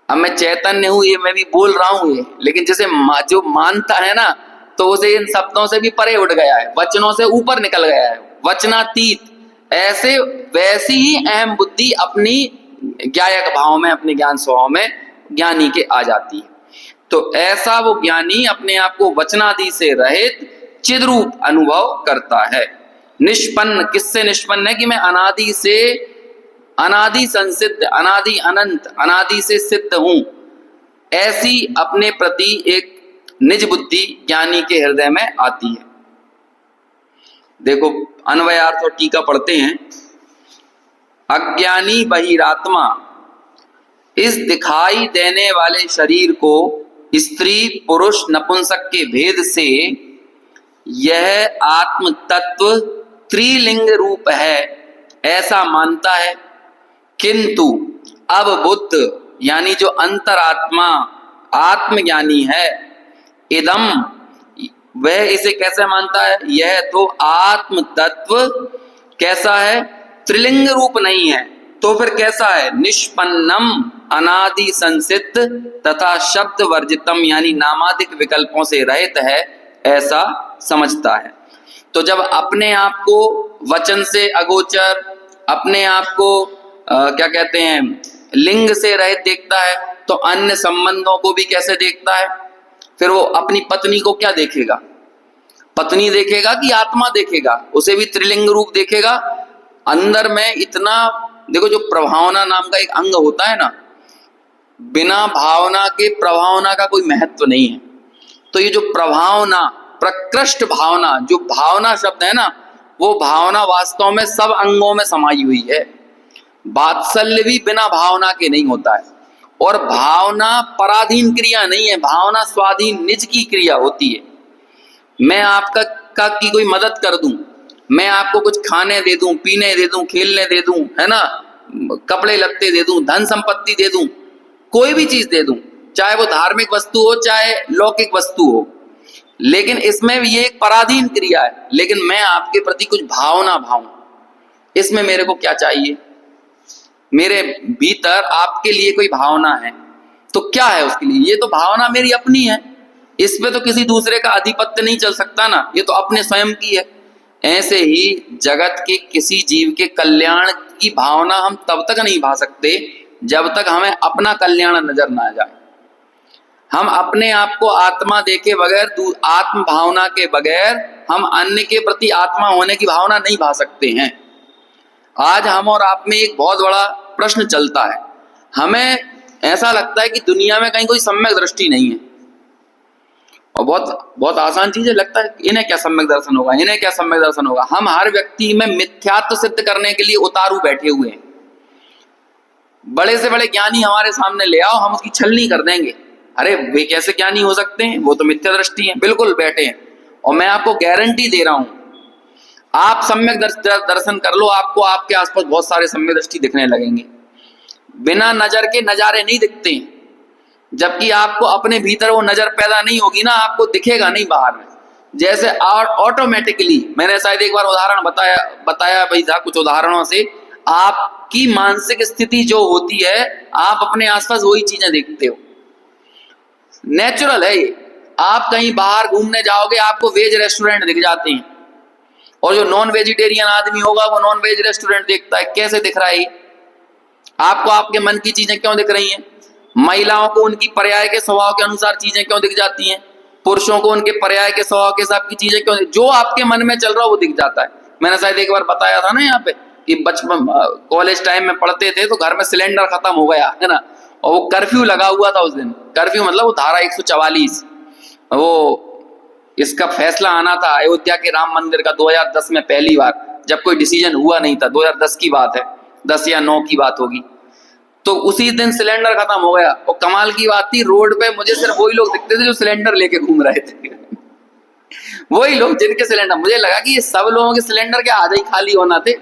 अब मैं चैतन्य हूं, ये मैं भी बोल रहा हूं ये, लेकिन जैसे जो मानता है ना, तो उसे इन शब्दों से भी परे उठ गया है, वचनों से ऊपर निकल गया है, वचनातीत। ऐसे वैसी ही अहम बुद्धि अपनी ज्ञायक भाव में, अपने ज्ञान स्वभाव में ज्ञानी के आ जाती है। तो ऐसा वो ज्ञानी अपने आप को वचनादि से रहित चिद्रूप अनुभव करता है। निष्पन्न, किससे निष्पन्न है? कि मैं अनादि से, अनादि संसिद्ध, अनादि अनंत, अनादि से सिद्ध हूं, ऐसी अपने प्रति एक निज बुद्धि ज्ञानी के हृदय में आती है। देखो अन्वयार्थ और टीका पढ़ते हैं। अज्ञानी बहिरात्मा इस दिखाई देने वाले शरीर को स्त्री पुरुष नपुंसक के भेद से यह आत्म तत्व त्रिलिंग रूप है ऐसा मानता है, किंतु अब बुद्ध यानी जो अंतरात्मा आत्मज्ञानी है, इदम वह इसे कैसे मानता है? यह तो आत्म तत्व कैसा है? त्रिलिंग रूप नहीं है, तो फिर कैसा है? निष्पन्नम, अनादि संसिद्ध तथा शब्द वर्जितम यानी नामादिक विकल्पों से रहित है, ऐसा समझता है। तो जब अपने आप को वचन से अगोचर, अपने आप को क्या कहते हैं, लिंग से रहित देखता है, तो अन्य संबंधों को भी कैसे देखता है? फिर वो अपनी पत्नी को क्या देखेगा? पत्नी देखेगा कि आत्मा देखेगा? उसे भी त्रिलिंग रूप देखेगा। अंदर में इतना देखो, जो प्रभावना नाम का एक अंग होता है ना, बिना भावना के प्रभावना का कोई महत्व नहीं है। तो ये जो प्रभावना, प्रकृष्ट भावना, जो भावना शब्द है ना, वो भावना वास्तव में सब अंगों में समाई हुई है। वात्सल्य भी बिना भावना के नहीं होता है, और भावना पराधीन क्रिया नहीं है, भावना स्वाधीन निज की क्रिया होती है। मैं आपका की कोई मदद कर दूं, मैं आपको कुछ खाने दे दूं, पीने दे दूं, खेलने दे दूं, है ना, कपड़े लत्ते दे दूं, धन संपत्ति दे दूं, कोई भी चीज दे दूं, चाहे वो धार्मिक वस्तु हो चाहे लौकिक वस्तु हो, लेकिन इसमें ये एक पराधीन क्रिया है। लेकिन मैं आपके प्रति कुछ भावना भाऊं, इसमें मेरे को क्या चाहिए? मेरे भीतर आपके लिए कोई भावना है, तो क्या है उसके लिए? ये तो भावना मेरी अपनी है, इस पे तो किसी दूसरे का आधिपत्य नहीं चल सकता ना, ये तो अपने स्वयं की है। ऐसे ही जगत के किसी जीव के कल्याण की भावना हम तब तक नहीं भा सकते जब तक हमें अपना कल्याण नजर ना आ जाए। हम अपने आप को आत्मा देखे बगैर, आत्म भावना के बगैर हम अन्य के प्रति आत्मा होने की भावना नहीं भा सकते हैं। आज हम और आप में एक बहुत बड़ा प्रश्न चलता है। हमें ऐसा लगता है कि दुनिया में कहीं कोई सम्यक दृष्टि नहीं है, और बहुत बहुत आसान चीज है, लगता है इन्हें क्या सम्यक दर्शन होगा, इन्हें क्या सम्यक दर्शन होगा। हम हर व्यक्ति में मिथ्यात्व सिद्ध करने के लिए उतारू बैठे हुए हैं। बड़े से बड़े ज्ञानी हमारे सामने ले आओ, हम उसकी छलनी कर देंगे। अरे वे कैसे ज्ञानी हो सकते हैं, वो तो मिथ्या दृष्टि है, बिल्कुल बैठे हैं। और मैं आपको गारंटी दे रहा हूं, आप सम्यक दर्शन कर लो, आपको आपके आसपास बहुत सारे सम्यक दृष्टि दिखने लगेंगे। बिना नजर के नजारे नहीं दिखते हैं, जबकि आपको अपने भीतर वो नजर पैदा नहीं होगी ना, आपको दिखेगा नहीं बाहर में। जैसे ऑटोमेटिकली, मैंने शायद एक बार उदाहरण बताया भाई था, कुछ उदाहरणों से आपकी मानसिक स्थिति जो होती है, आप अपने आसपास वही चीजें देखते हो, नेचुरल है ये। आप कहीं बाहर घूमने जाओगे, आपको वेज रेस्टोरेंट दिख जाते हैं, और जो नॉन वेजिटेरियन आदमी होगा वो नॉन वेज रेस्टोरेंट देखता है। कैसे दिख रहा है? आपको आपके मन की चीजें क्यों दिख रही हैं? महिलाओं को उनकी पर्याय के स्वभाव के अनुसार चीजें क्यों दिख जाती हैं? पुरुषों को उनके पर्याय के स्वभाव के हिसाब की चीजें क्यों? जो आपके मन में चल रहा है वो दिख जाता है। मैंने शायद एक बार बताया था ना यहाँ पे कि बचपन कॉलेज टाइम में पढ़ते थे तो घर में सिलेंडर खत्म हो गया है ना, और वो कर्फ्यू लगा हुआ था उस दिन। कर्फ्यू मतलब वो धारा 144, वो इसका फैसला आना था अयोध्या के राम मंदिर का 2010 में पहली बार, जब कोई डिसीजन हुआ नहीं था। 2010 की बात है, 10 या 9 की बात होगी। तो उसी दिन सिलेंडर खत्म हो गया, और कमाल की बात थी, रोड पे मुझे सिर्फ वही लोग दिखते थे जो सिलेंडर लेके घूम रहे थे वही लोग जिनके सिलेंडर, मुझे लगा कि ये सब लोगों के सिलेंडर क्या आधे ही खाली होना थे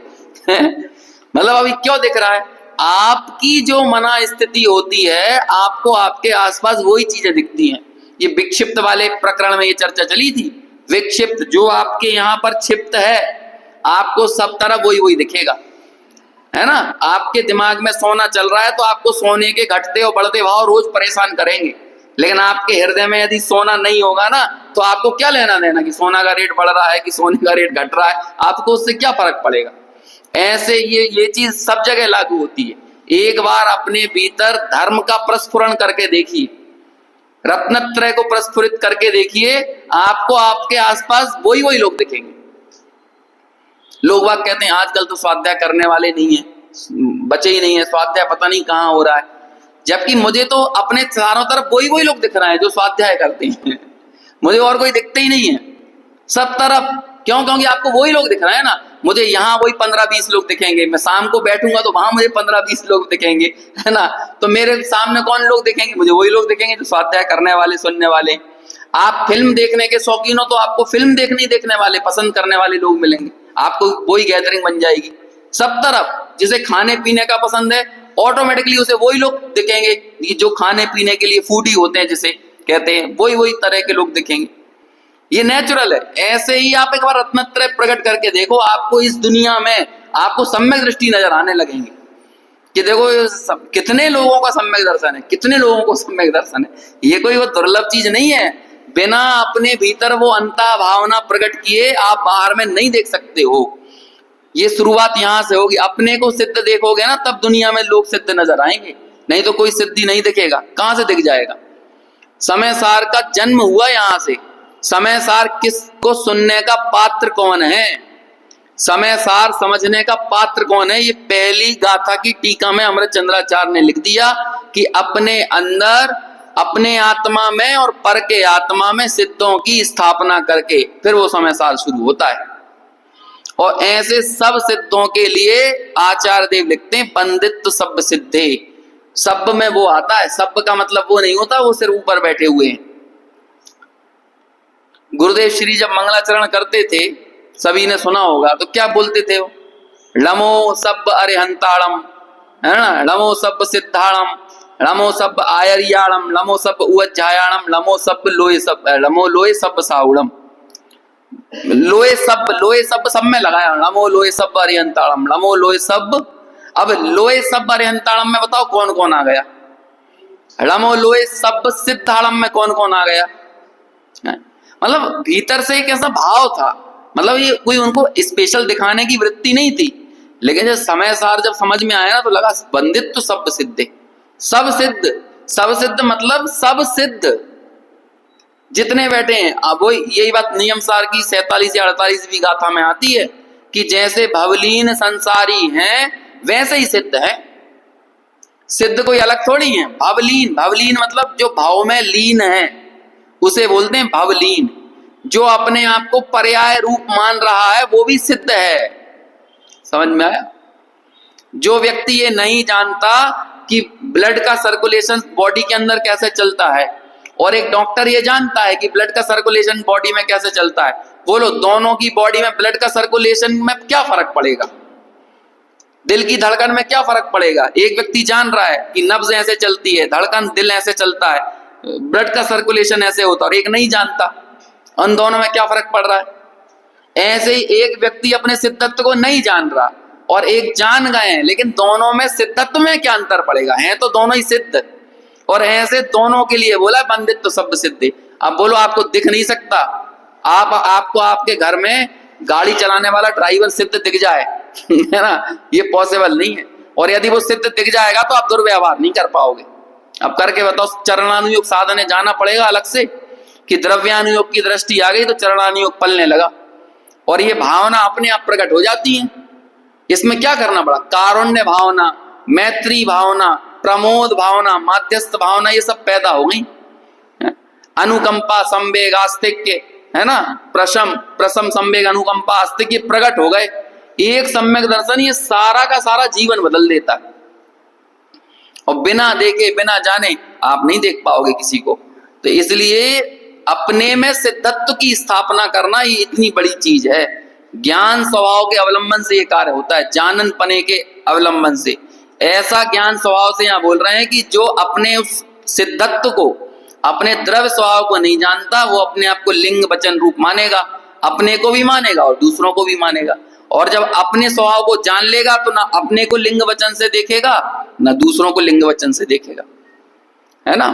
मतलब अभी क्यों दिख रहा है? आपकी जो मना स्थिति होती है, आपको आपके आसपास वही चीजें दिखती हैं। ये विक्षिप्त वाले प्रकरण में ये चर्चा चली थी। विक्षिप्त जो आपके यहाँ पर क्षिप्त है, आपको सब तरफ वही वही दिखेगा, है ना। आपके दिमाग में सोना चल रहा है तो आपको सोने के घटते और बढ़ते भाव रोज परेशान करेंगे, लेकिन आपके हृदय में यदि सोना नहीं होगा ना, तो आपको क्या लेना देना कि सोना का रेट बढ़ रहा है कि सोने का रेट घट रहा है, आपको उससे क्या फर्क पड़ेगा। ऐसे ये चीज सब जगह लागू होती है। एक बार अपने भीतर धर्म का प्रस्फुरण करके देखिए, रत्नत्रय को प्रस्फुरित करके देखिए, आपको आपके आसपास वही लोग दिखेंगे। लोग बात कहते हैं आजकल तो स्वाध्याय करने वाले नहीं है, बचे ही नहीं है, स्वाध्याय पता नहीं कहाँ हो रहा है। जबकि मुझे तो अपने चारों तरफ वही लोग दिख रहे हैं जो स्वाध्याय करते हैं। मुझे और कोई दिखते ही नहीं है सब तरफ। क्यों? क्योंकि आपको वही लोग दिख रहे हैं ना। मुझे यहाँ वही 15-20 लोग दिखेंगे, मैं शाम को बैठूंगा तो वहां मुझे 15-20 लोग दिखेंगे, है ना। तो मेरे सामने कौन लोग दिखेंगे? मुझे वही लोग दिखेंगे जो स्वाध्याय करने वाले, सुनने वाले। आप फिल्म देखने के शौकीन हो तो आपको फिल्म देखने वाले, पसंद करने वाले लोग मिलेंगे, आपको वही गैदरिंग बन जाएगी सब तरफ। जिसे खाने पीने का पसंद है ऑटोमेटिकली उसे वही लोग दिखेंगे, जो खाने पीने के लिए फूडी होते हैं जिसे कहते हैं, वही तरह के लोग दिखेंगे। ये नेचुरल है। ऐसे ही आप एक बार रत्नत्रय प्रकट करके देखो, आपको इस दुनिया में आपको सम्यक दृष्टि नजर आने लगेंगे कि देखो कितने लोगों का सम्यक दर्शन है, कितने लोगों को सम्यक दर्शन है। ये कोई वो दुर्लभ चीज नहीं है। बिना अपने भीतर वो अंतः भावना प्रकट किए आप बाहर में नहीं देख सकते हो। ये शुरुआत यहां से होगी। अपने को सिद्ध देखोगे ना तब दुनिया में लोग सिद्ध नजर आएंगे, नहीं तो कोई सिद्धि नहीं दिखेगा। कहां से दिख जाएगा? समय सार का जन्म हुआ यहां से। समय सार किसको सुनने का पात्र कौन है? समय सार समझने का पात्र कौन है? ये पहली गाथा की टीका में अमृत चंद्राचार्य ने लिख दिया कि अपने अंदर, अपने आत्मा में और पर के आत्मा में सिद्धों की स्थापना करके फिर वो समय सार शुरू होता है। और ऐसे सब सिद्धों के लिए आचार्य देव लिखते हैं पंडित सब्ब सिद्धे। सब्ब में वो आता है, सब्ब का मतलब वो नहीं होता वो सिर ऊपर बैठे हुए हैं। गुरुदेव श्री जब मंगलाचरण करते थे, सभी ने सुना होगा, तो क्या बोलते थे वो? नमो सब्ब अरिहंताणम, है ना, नमो सब्ब सिद्धाणम, नमो सब्ब आयरियाणम, नमो सब्ब उज्जायाणम, नमो सब्ब लोए सब्ब, नमो लोए सब्ब साउड़म। लोए सब्ब सब में लगाया, नमो लोए सब्ब अरिहंताणम, नमो लोए सब्ब। अब लोए सब्ब अरिहंताणम में बताओ कौन कौन आ गया? नमो लोए सब्ब सिद्धाणम में कौन कौन आ गया? मतलब भीतर से एक ऐसा भाव था, मतलब ये कोई उनको स्पेशल दिखाने की वृत्ति नहीं थी। लेकिन जब समय सार जब समझ में आया ना तो लगा बंदित तो सब सिद्ध, सब सिद्ध, सब सिद्ध मतलब सब सिद्ध जितने बैठे हैं। अब वो यही बात नियम सार की 47 या 48वीं गाथा में आती है कि जैसे भवलीन संसारी हैं वैसे ही सिद्ध है। सिद्ध कोई अलग थोड़ी है। भवलीन, भवलीन मतलब जो भाव में लीन है उसे बोलते हैं भवलीन। जो अपने आप को पर्याय रूप मान रहा है वो भी सिद्ध है। समझ में आया? जो व्यक्ति ये नहीं जानता कि ब्लड का सर्कुलेशन बॉडी के अंदर कैसे चलता है और एक डॉक्टर ये जानता है कि ब्लड का सर्कुलेशन बॉडी में कैसे चलता है, बोलो दोनों की बॉडी में ब्लड का सर्कुलेशन में क्या फर्क पड़ेगा? दिल की धड़कन में क्या फर्क पड़ेगा? एक व्यक्ति जान रहा है कि नब्ज ऐसे चलती है, धड़कन, दिल ऐसे चलता है, ब्लड का सर्कुलेशन ऐसे होता है, और एक नहीं जानता। उन दोनों में क्या फर्क पड़ रहा है? ऐसे ही एक व्यक्ति अपने सिद्धत्व को नहीं जान रहा और एक जान गए हैं, लेकिन दोनों में सिद्धत्व में क्या अंतर पड़ेगा? हैं तो दोनों ही सिद्ध। और ऐसे दोनों के लिए बोला बंदित्व शब्द सिद्धि। अब बोलो आपको दिख नहीं सकता, आपको आपके घर में गाड़ी चलाने वाला ड्राइवर सिद्ध दिख जाए है ना, ये पॉसिबल नहीं है। और यदि वो सिद्ध दिख जाएगा तो आप दुर्व्यवहार नहीं कर पाओगे। अब करके बताओ, चरणानुयोग साधने जाना पड़ेगा अलग से कि द्रव्यानुयोग की दृष्टि आ गई तो चरणानुयोग पलने लगा और ये भावना अपने आप प्रकट हो जाती है। इसमें क्या करना पड़ा? कारुण्य भावना, मैत्री भावना, प्रमोद भावना, माध्यस्थ भावना, ये सब पैदा हो गई। अनुकंपा, संवेग, आस्तिक्य, है ना, प्रशम, संवेग, अनुकंपा, आस्तिक्य प्रकट हो गए। एक सम्यक दर्शन ये सारा का सारा जीवन बदल देता है। और बिना देखे बिना जाने आप नहीं देख पाओगे किसी को। तो इसलिए अपने में सिद्धत्व की स्थापना करना ये इतनी बड़ी चीज है। ज्ञान स्वभाव के अवलंबन से ये कार्य होता है, जानन पने के अवलंबन से। ऐसा ज्ञान स्वभाव से यहाँ बोल रहे हैं कि जो अपने उस सिद्धत्व को, अपने द्रव्य स्वभाव को नहीं जानता, वो अपने आप को लिंग वचन रूप मानेगा, अपने को भी मानेगा और दूसरों को भी मानेगा। और जब अपने स्वभाव को जान लेगा तो ना अपने को लिंग वचन से देखेगा ना दूसरों को लिंग वचन से देखेगा, है ना।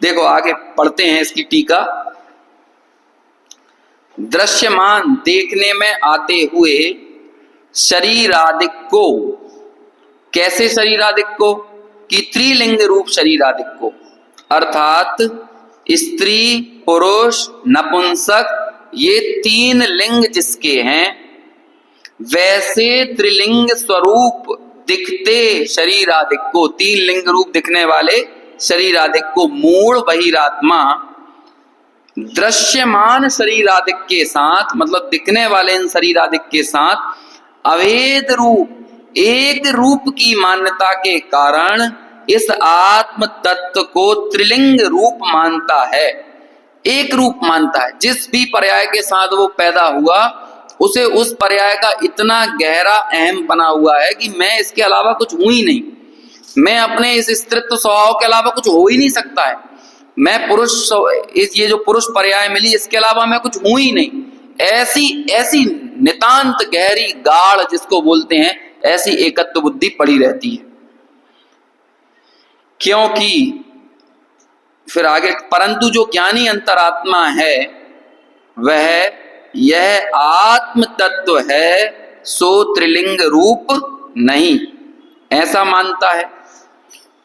देखो आगे पढ़ते हैं इसकी टीका। दृश्यमान देखने में आते हुए शरीर आदि को कैसे शरीरादिक को? कि त्रिलिंग रूप शरीरादिक को, अर्थात स्त्री, पुरुष, नपुंसक, ये 3 लिंग जिसके हैं, वैसे त्रिलिंग स्वरूप दिखते शरीरादिक को, 3 लिंग रूप दिखने वाले शरीरादिक को मूढ़ बहिरात्मा दृश्यमान शरीरादिक के साथ, मतलब दिखने वाले इन शरीरादिक के साथ अभेद रूप, एक रूप की मान्यता के कारण इस आत्म तत्व को त्रिलिंग रूप मानता है, एक रूप मानता है। जिस भी पर्याय के साथ वो पैदा हुआ उसे उस पर्याय का इतना गहरा अहम बना हुआ है कि मैं इसके अलावा कुछ हूं ही नहीं, मैं अपने इस स्त्रीत्व स्वभाव के अलावा कुछ हो ही नहीं सकता है, मैं पुरुष, ये जो पुरुष पर्याय मिली इसके अलावा मैं कुछ हूं ही नहीं। ऐसी नितांत गहरी गाढ़ जिसको बोलते हैं, ऐसी एकत्व बुद्धि पड़ी रहती है। क्योंकि फिर आगे, परंतु जो ज्ञानी अंतरात्मा है वह यह आत्म तत्व है, सो त्रिलिंग रूप नहीं, ऐसा मानता है।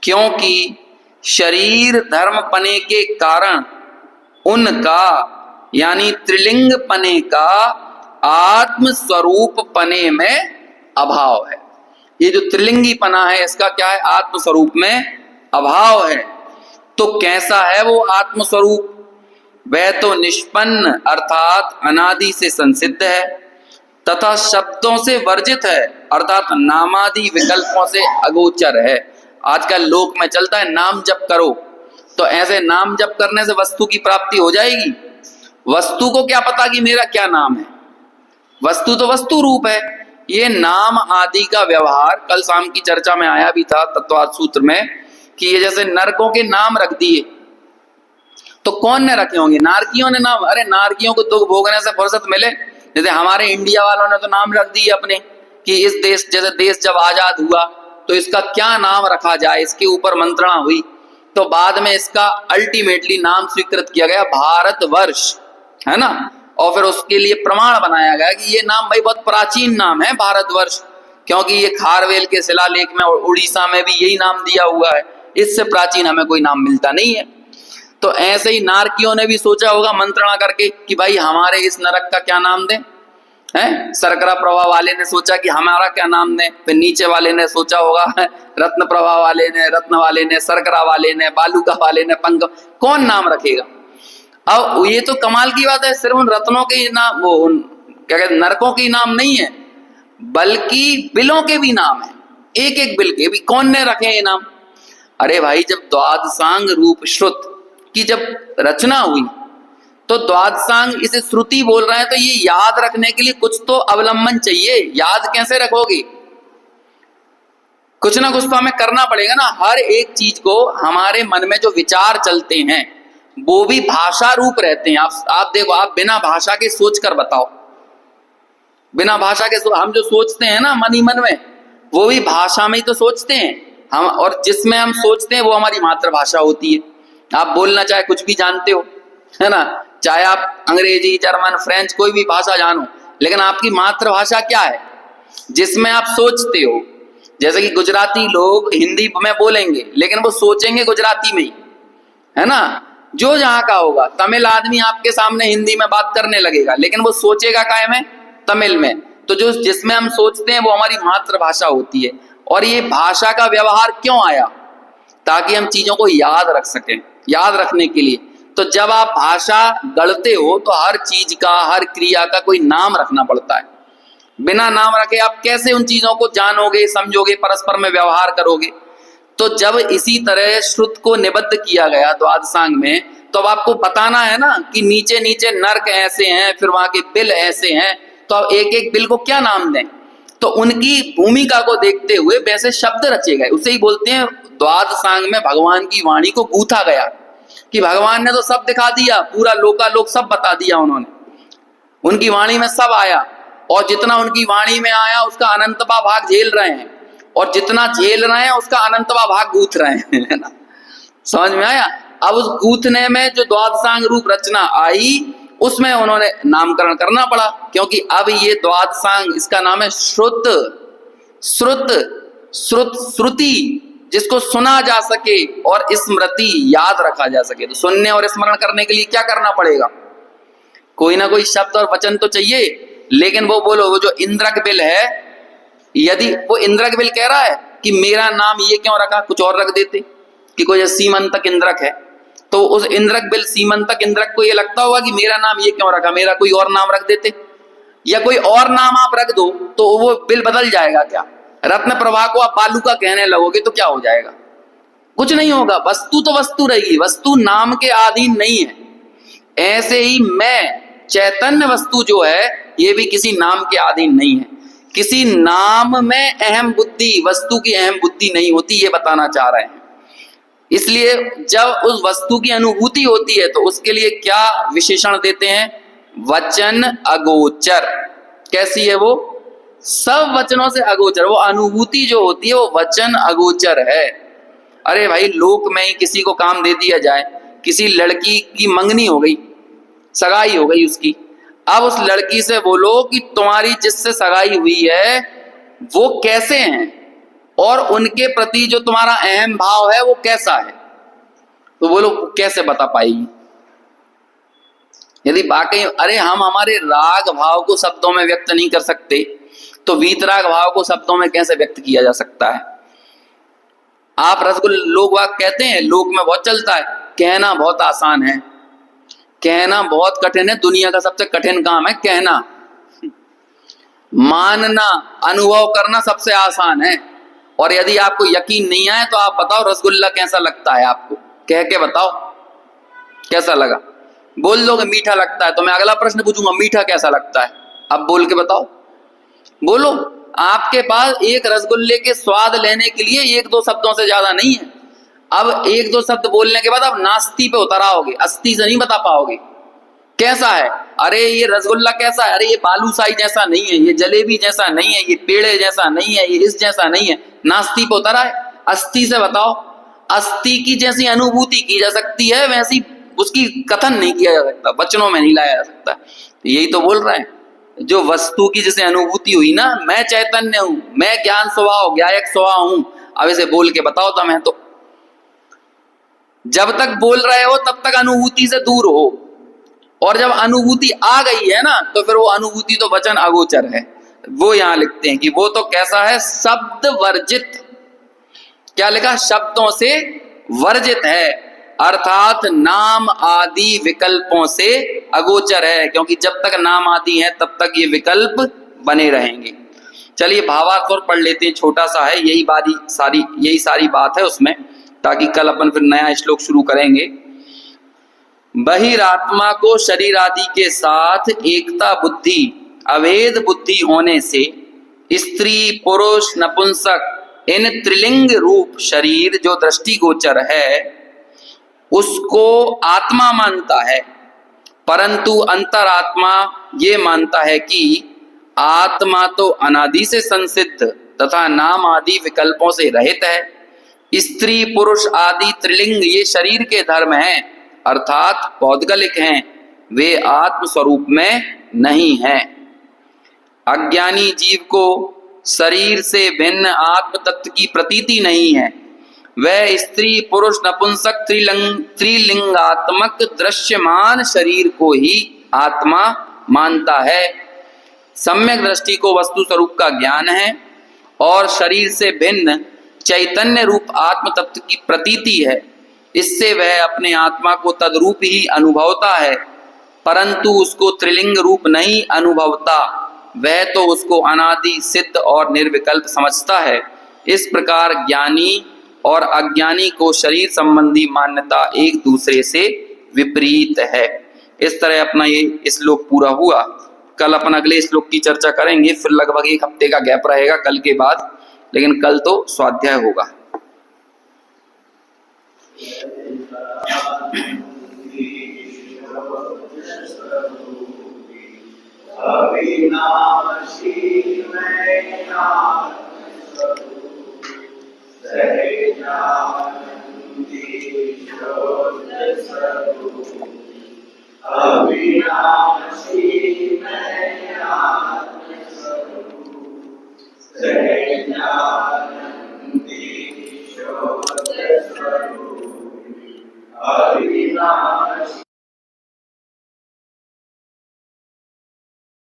क्योंकि शरीर धर्म पने के कारण उनका, यानी त्रिलिंग पने का आत्म स्वरूप पने में अभाव है। ये जो त्रिलिंगी पना है इसका क्या है? आत्म स्वरूप में अभाव है। तो कैसा है वो आत्म स्वरूप? वह तो निष्पन्न अर्थात अनादि से संसिद्ध है, तथा शब्दों से वर्जित है अर्थात नामादि विकल्पों से अगोचर है। आजकल लोक में चलता है नाम जप करो, तो ऐसे नाम जप करने से वस्तु की प्राप्ति हो जाएगी? वस्तु को क्या पता कि मेरा क्या नाम है? वस्तु तो वस्तु रूप है। ये नाम आदि का व्यवहार कल शाम की चर्चा में आया भी था तत्वार्थ सूत्र में, कि ये जैसे नरकों के नाम रख दिए, तो कौन ने रखे होंगे? नारकियों ने नाम। अरे नारकियों को दुख भोगने से फुर्सत मिले? जैसे हमारे इंडिया वालों ने तो नाम रख दिए अपने कि इस देश, जैसे देश जब आजाद हुआ तो इसका क्या नाम रखा जाए, इसके ऊपर मंत्रणा हुई, तो बाद में इसका अल्टीमेटली नाम स्वीकृत किया गया भारतवर्ष, है ना। और फिर उसके लिए प्रमाण बनाया गया कि ये नाम भाई बहुत प्राचीन नाम है भारतवर्ष, क्योंकि ये खारवेल के शिलालेख में और उड़ीसा में भी यही नाम दिया हुआ है, इससे प्राचीन हमें कोई नाम मिलता नहीं है। तो ऐसे ही नारकियों ने भी सोचा होगा मंत्रणा करके कि भाई हमारे इस नरक का क्या नाम दें, हैं? सरकरा प्रभा वाले ने सोचा कि हमारा क्या नाम दें, फिर नीचे वाले ने सोचा होगा, रत्न प्रभा वाले ने, रत्न वाले ने, सरकरा वाले ने, बालूका वाले ने, पंक, कौन नाम रखेगा? अब ये तो कमाल की बात है, सिर्फ उन रत्नों के नाम, वो उन क्या कहते नरकों के नाम नहीं है, बल्कि बिलों के भी नाम है, एक एक बिल के भी। कौन ने रखे ये नाम? अरे भाई जब द्वादशांग रूप श्रुत की जब रचना हुई तो द्वादशांग इसे श्रुति बोल रहे हैं, तो ये याद रखने के लिए कुछ तो अवलंबन चाहिए। याद कैसे रखोगे? कुछ ना कुछ तो हमें करना पड़ेगा ना। हर एक चीज को हमारे मन में जो विचार चलते हैं वो भी भाषा रूप रहते हैं। आप देखो, आप बिना भाषा के सोच कर बताओ, बिना भाषा के हम जो सोचते हैं ना मन ही मन में, वो भी भाषा में ही तो सोचते हैं हम, और जिसमें हम सोचते हैं वो हमारी मातृभाषा होती है। आप बोलना चाहे कुछ भी जानते हो, है ना, चाहे आप अंग्रेजी, जर्मन, फ्रेंच, कोई भी भाषा जानो, लेकिन आपकी मातृभाषा क्या है? जिसमें आप सोचते हो। जैसे कि गुजराती लोग हिंदी में बोलेंगे लेकिन वो सोचेंगे गुजराती में ही, है ना। जो जहां का होगा, तमिल आदमी आपके सामने हिंदी में बात करने लगेगा लेकिन वो सोचेगा काय में? तमिल में। तो जो जिसमें हम सोचते हैं वो हमारी मातृभाषा होती है। और ये भाषा का व्यवहार क्यों आया? ताकि हम चीजों को याद रख सकें, याद रखने के लिए। तो जब आप भाषा गढ़ते हो तो हर चीज का, हर क्रिया का कोई नाम रखना पड़ता है। बिना नाम रखे आप कैसे उन चीजों को जानोगे, समझोगे, परस्पर में व्यवहार करोगे? तो जब इसी तरह श्रुत को निबद्ध किया गया द्वादशांग में, तो अब आपको बताना है ना कि नीचे नीचे नर्क ऐसे हैं, फिर वहां के बिल ऐसे हैं, तो अब एक एक बिल को क्या नाम दें? तो उनकी भूमिका को देखते हुए वैसे शब्द रचे गए। उसे ही बोलते हैं द्वादशांग में भगवान की वाणी को गूथा गया, कि भगवान ने तो सब दिखा दिया, पूरा लोकालोक सब बता दिया उन्होंने, उनकी वाणी में सब आया, और जितना उनकी वाणी में आया उसका अनंतवा भाग झेल रहे हैं, और जितना झेल रहे हैं उसका अनंतवा भाग गूथ रहे हैं, है ना। समझ में आया? अब उस गूथने में जो द्वादशांग रूप रचना आई उसमें उन्होंने नामकरण करना पड़ा, क्योंकि अब ये द्वादशांग, इसका नाम है श्रुत। श्रुत श्रुति जिसको सुना जा सके और स्मृति याद रखा जा सके। तो सुनने और स्मरण करने के लिए क्या करना पड़ेगा? कोई ना कोई शब्द और वचन तो चाहिए। लेकिन वो बोलो, वो जो इंद्रक बिल है, यदि वो इंद्रक बिल कह रहा है कि मेरा नाम ये क्यों रखा, कुछ और रख देते कि कोई सीमंतक इंद्रक है, तो उस इंद्रक बिल सीमंतक इंद्रक को ये लगता होगा कि मेरा नाम ये क्यों रखा, मेरा कोई और नाम रख देते, या कोई और नाम आप रख दो तो वो बिल बदल जाएगा क्या? रत्न प्रभा को आप बालू का कहने लगोगे तो क्या हो जाएगा? कुछ नहीं होगा। वस्तु तो वस्तु रहेगी, वस्तु नाम के अधीन नहीं है। ऐसे ही मैं चैतन्य वस्तु जो है ये भी किसी नाम के अधीन नहीं है। किसी नाम में अहम बुद्धि, वस्तु की अहम बुद्धि नहीं होती, ये बताना चाह रहे हैं। इसलिए जब उस वस्तु की अनुभूति होती है तो उसके लिए क्या विशेषण देते हैं? वचन अगोचर। कैसी है वो? सब वचनों से अगोचर। वो अनुभूति जो होती है वो वचन अगोचर है। अरे भाई, लोक में ही किसी को काम दे दिया जाए, किसी लड़की की मंगनी हो गई, सगाई हो गई उसकी, अब उस लड़की से बोलो कि तुम्हारी जिससे सगाई हुई है वो कैसे हैं और उनके प्रति जो तुम्हारा अहम भाव है वो कैसा है, तो बोलो कैसे बता पाएगी? यदि वाकई अरे हम हमारे राग भाव को शब्दों में व्यक्त नहीं कर सकते तो वीतराग भाव को शब्दों में कैसे व्यक्त किया जा सकता है? आप रसगुल्ला, लोग वाक कहते हैं, लोक में बहुत चलता है, कहना बहुत आसान है, कहना बहुत कठिन है। दुनिया का सबसे कठिन काम है कहना। मानना, अनुभव करना सबसे आसान है। और यदि आपको यकीन नहीं आए तो आप बताओ रसगुल्ला कैसा लगता है, आपको कह के बताओ कैसा लगा। बोल दोगे मीठा लगता है तो मैं अगला प्रश्न पूछूंगा, मीठा कैसा लगता है? अब बोल के बताओ, बोलो। आपके पास एक रसगुल्ले के स्वाद लेने के लिए एक दो शब्दों से ज्यादा नहीं है। अब एक दो शब्द बोलने के बाद आप नास्ती पे उतर आओगे, अस्ती से नहीं बता पाओगे कैसा है। अरे ये रसगुल्ला कैसा है? अरे ये बालूशाही जैसा नहीं है, ये जलेबी जैसा नहीं है, ये पेड़े जैसा नहीं है, ये इस जैसा नहीं है। नास्ती पे उतर आए, अस्ती से बताओ। अस्ती की जैसी अनुभूति की जा सकती है, वैसी उसकी कथन नहीं किया जा सकता, वचनों में नहीं लाया जा सकता। यही तो बोल रहे हैं, जो वस्तु की जैसे अनुभूति हुई ना, मैं चैतन्य हूं, मैं ज्ञान स्वभाव ज्ञायक स्वभाव हूं, अब इसे बोल के बताओ तो मैं तो। जब तक बोल रहे हो तब तक अनुभूति से दूर हो, और जब अनुभूति आ गई है ना तो फिर वो अनुभूति तो वचन अगोचर है। वो यहां लिखते हैं कि वो तो कैसा है? शब्द वर्जित। क्या लिखा? शब्दों से वर्जित है, अर्थात नाम आदि विकल्पों से अगोचर है, क्योंकि जब तक नाम आदि है तब तक ये विकल्प बने रहेंगे। चलिए भावार्थ और पढ़ लेते हैं, छोटा सा है, यही सारी बात है उसमें, ताकि कल अपन फिर नया श्लोक शुरू करेंगे। बहिरात्मा को शरीर आदि के साथ एकता बुद्धि, अभेद बुद्धि होने से स्त्री पुरुष नपुंसक इन त्रिलिंग रूप शरीर जो दृष्टिगोचर है उसको आत्मा मानता है, परंतु अंतरात्मा ये मानता है कि आत्मा तो अनादि से संसिद्ध तथा नाम आदि विकल्पों से रहित है। स्त्री पुरुष आदि त्रिलिंग ये शरीर के धर्म हैं, अर्थात पौद्गलिक हैं, वे आत्म स्वरूप में नहीं हैं। अज्ञानी जीव को शरीर से भिन्न आत्म तत्व की प्रतीति नहीं है। वह स्त्री पुरुष नपुंसक त्रिलिंगात्मक दृश्यमान शरीर को ही आत्मा मानता है। सम्यक दृष्टि को वस्तु स्वरूप का ज्ञान है और शरीर से भिन्न चैतन्य रूप आत्म तत्व की प्रतीति है। इससे वह अपने आत्मा को तद्रूप ही अनुभवता है, परंतु उसको त्रिलिंग रूप नहीं अनुभवता, वह तो उसको अनादि सिद्ध और निर्विकल्प समझता है। इस प्रकार ज्ञानी और अज्ञानी को शरीर संबंधी मान्यता एक दूसरे से विपरीत है। इस तरह अपना ये श्लोक पूरा हुआ। कल अपन अगले श्लोक की चर्चा करेंगे, फिर लगभग एक हफ्ते का गैप रहेगा कल के बाद, लेकिन कल तो स्वाध्याय होगा। अविनाशी